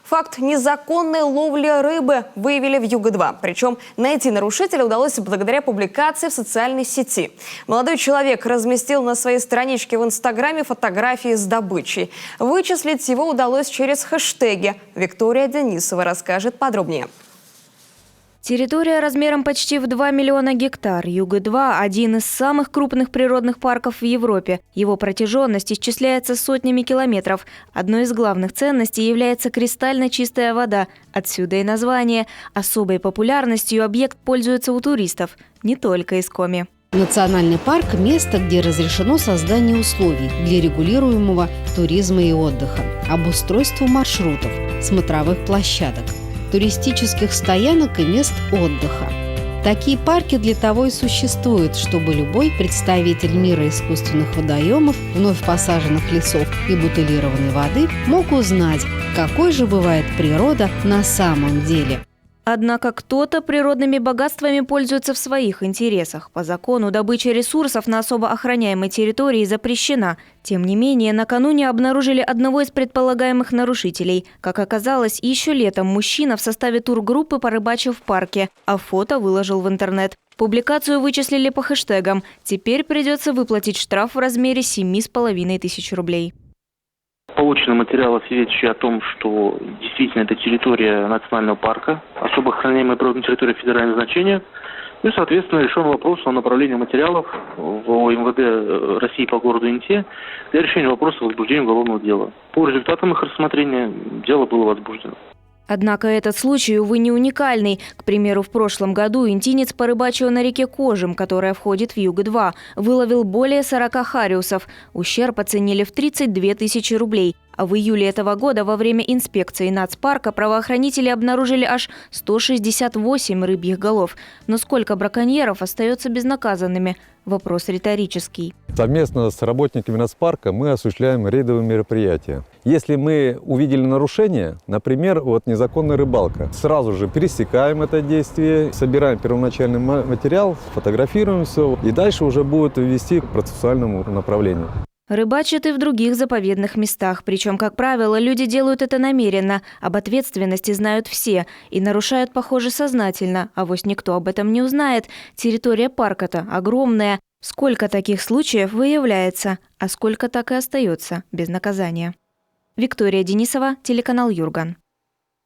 Факт незаконной ловли рыбы выявили в Юго-2. Причем найти нарушителя удалось благодаря публикации в социальной сети. Молодой человек разместил на своей страничке в Инстаграме фотографии с добычей. Вычислить его удалось через хэштеги. Виктория Денисова расскажет подробнее. Территория размером почти в 2 миллиона гектар. Юго-2 – один из самых крупных природных парков в Европе. Его протяженность исчисляется сотнями километров. Одной из главных ценностей является кристально чистая вода. Отсюда и название. Особой популярностью объект пользуется у туристов, не только из Коми. Национальный парк – место, где разрешено создание условий для регулируемого туризма и отдыха, обустройство маршрутов, смотровых площадок, туристических стоянок и мест отдыха. Такие парки для того и существуют, чтобы любой представитель мира искусственных водоемов, вновь посаженных лесов и бутылированной воды мог узнать, какой же бывает природа на самом деле. Однако кто-то природными богатствами пользуется в своих интересах. По закону добыча ресурсов на особо охраняемой территории запрещена. Тем не менее, накануне обнаружили одного из предполагаемых нарушителей. Как оказалось, еще летом мужчина в составе тургруппы порыбачил в парке, а фото выложил в интернет. Публикацию вычислили по хэштегам. Теперь придется выплатить штраф в размере 7,5 тысяч рублей. Получено материалы, свидетельствующие о том, что действительно это территория национального парка, особо охраняемая природная территория федерального значения. И, соответственно, решен вопрос о направлении материалов в МВД России по городу Инте для решения вопроса возбуждения уголовного дела. По результатам их рассмотрения дело было возбуждено. Однако этот случай, увы, не уникальный. К примеру, в прошлом году интинец порыбачил на реке Кожем, которая входит в Юго-2. Выловил более 40 хариусов. Ущерб оценили в 32 тысячи рублей. А в июле этого года во время инспекции нацпарка правоохранители обнаружили аж 168 рыбьих голов. Но сколько браконьеров остается безнаказанными? Вопрос риторический. Совместно с работниками нацпарка мы осуществляем рейдовые мероприятия. Если мы увидели нарушение, например, незаконная рыбалка, сразу же пересекаем это действие, собираем первоначальный материал, фотографируем все и дальше уже будет вести к процессуальному направлению. Рыбачат и в других заповедных местах. Причем, как правило, люди делают это намеренно. Об ответственности знают все. И нарушают, похоже, сознательно. Авось никто об этом не узнает. Территория парка-то огромная. Сколько таких случаев выявляется, а сколько так и остается без наказания. Виктория Денисова, телеканал Юрган.